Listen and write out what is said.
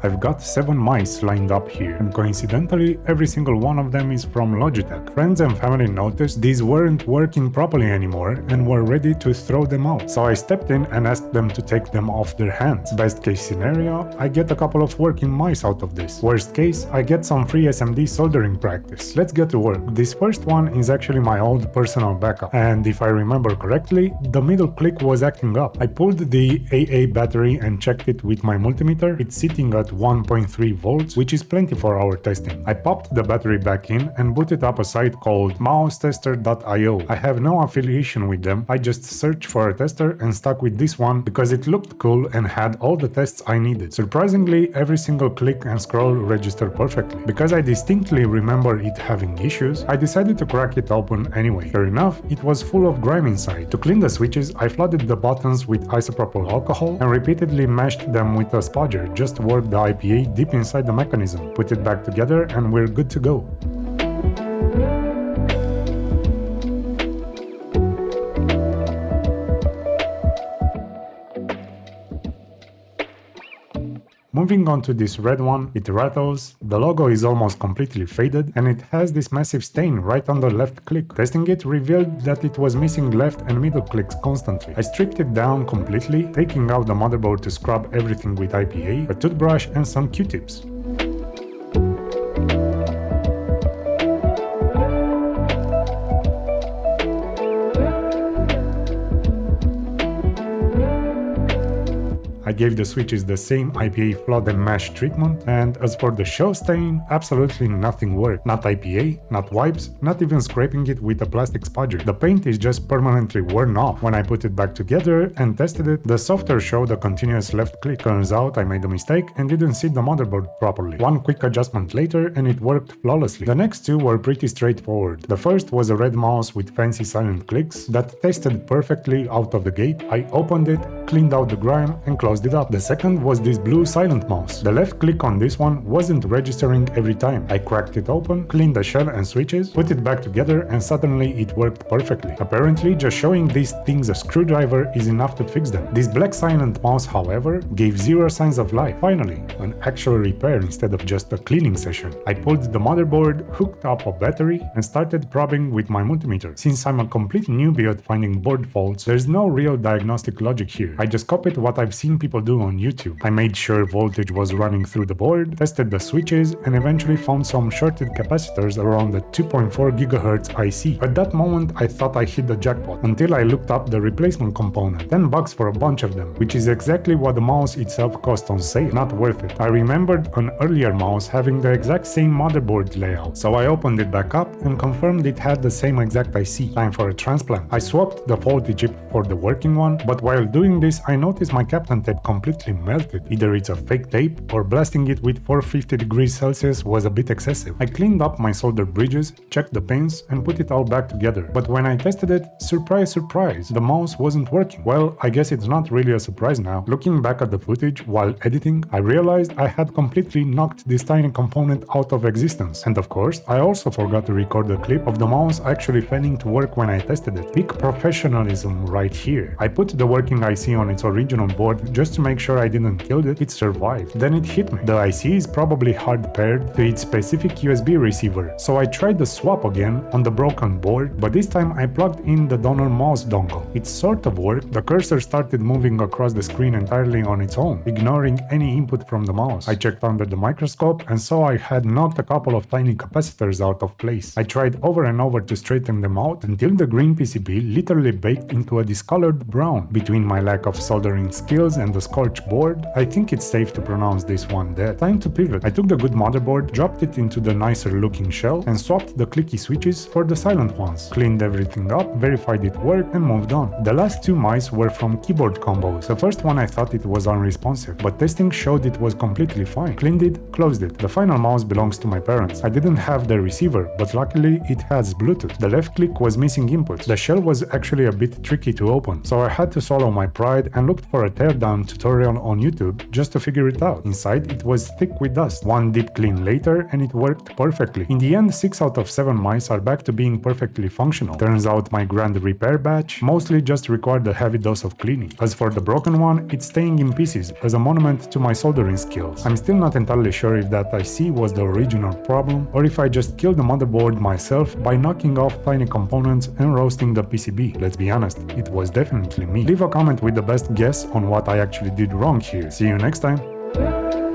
I've got 7 mice lined up here, and coincidentally, every single one of them is from Logitech. Friends and family noticed these weren't working properly anymore and were ready to throw them out, so I stepped in and asked them to take them off their hands. Best case scenario, I get a couple of working mice out of this. Worst case, I get some free SMD soldering practice. Let's get to work. This first one is actually my old personal backup, and if I remember correctly, the middle click was acting up. I pulled the AA battery and checked it with my multimeter. It's sitting at 1.3 volts, which is plenty for our testing. I popped the battery back in and booted up a site called mousetester.io. I have no affiliation with them, I just searched for a tester and stuck with this one because it looked cool and had all the tests I needed. Surprisingly, every single click and scroll registered perfectly. Because I distinctly remember it having issues, I decided to crack it open anyway. Sure enough, it was full of grime inside. To clean the switches, I flooded the buttons with isopropyl alcohol and repeatedly mashed them with a spudger just to work the IPA deep inside the mechanism. Put it back together and we're good to go. Moving on to this red one, it rattles, the logo is almost completely faded, and it has this massive stain right on the left click. Testing it revealed that it was missing left and middle clicks constantly. I stripped it down completely, taking out the motherboard to scrub everything with IPA, a toothbrush and some Q-tips. I gave the switches the same IPA flood and mash treatment, and as for the show stain, absolutely nothing worked. Not IPA, not wipes, not even scraping it with a plastic spudger. The paint is just permanently worn off. When I put it back together and tested it, the software showed a continuous left click. Turns out I made a mistake and didn't seat the motherboard properly. One quick adjustment later and it worked flawlessly. The next two were pretty straightforward. The first was a red mouse with fancy silent clicks that tested perfectly out of the gate. I opened it, cleaned out the grime and closed it up. The second was this blue silent mouse. The left click on this one wasn't registering every time. I cracked it open, cleaned the shell and switches, put it back together and suddenly it worked perfectly. Apparently just showing these things a screwdriver is enough to fix them. This black silent mouse, however, gave zero signs of life. Finally, an actual repair instead of just a cleaning session. I pulled the motherboard, hooked up a battery and started probing with my multimeter. Since I'm a complete newbie at finding board faults, there's no real diagnostic logic here. I just copied what I've seen people do on YouTube. I made sure voltage was running through the board, tested the switches, and eventually found some shorted capacitors around the 2.4 GHz IC. At that moment, I thought I hit the jackpot, until I looked up the replacement component. $10 for a bunch of them, which is exactly what the mouse itself cost on sale. Not worth it. I remembered an earlier mouse having the exact same motherboard layout, so I opened it back up and confirmed it had the same exact IC. Time for a transplant. I swapped the faulty chip for the working one, but while doing this, I noticed my Kapton tape completely melted. Either it's a fake tape or blasting it with 450 degrees Celsius was a bit excessive. I cleaned up my solder bridges, checked the pins and put it all back together. But when I tested it, surprise surprise, the mouse wasn't working. Well, I guess it's not really a surprise now. Looking back at the footage while editing, I realized I had completely knocked this tiny component out of existence. And of course, I also forgot to record a clip of the mouse actually failing to work when I tested it. Peak professionalism right here. I put the working IC on its original board just to make sure I didn't kill it. It survived. Then it hit me. The IC is probably hard paired to its specific USB receiver, so I tried the swap again on the broken board, but this time I plugged in the donor mouse dongle. It sort of worked. The cursor started moving across the screen entirely on its own, ignoring any input from the mouse. I checked under the microscope and saw I had knocked a couple of tiny capacitors out of place. I tried over and over to straighten them out until the green PCB literally baked into a discolored brown. Between my lack of soldering skills and the scorched board, I think it's safe to pronounce this one dead. Time to pivot. I took the good motherboard, dropped it into the nicer looking shell and swapped the clicky switches for the silent ones. Cleaned everything up, verified it worked and moved on. The last two mice were from keyboard combos. The first one I thought it was unresponsive, but testing showed it was completely fine. Cleaned it, closed it. The final mouse belongs to my parents. I didn't have the receiver, but luckily it has Bluetooth. The left click was missing inputs. The shell was actually a bit tricky to open, so I had to swallow my pride and looked for a teardown one tutorial on YouTube just to figure it out. Inside, it was thick with dust. One deep clean later and it worked perfectly. In the end, 6 out of 7 mice are back to being perfectly functional. Turns out my grand repair batch mostly just required a heavy dose of cleaning. As for the broken one, it's staying in pieces as a monument to my soldering skills. I'm still not entirely sure if that IC was the original problem or if I just killed the motherboard myself by knocking off tiny components and roasting the PCB. Let's be honest, it was definitely me. Leave a comment with the best guess on what I actually did wrong here. See you next time!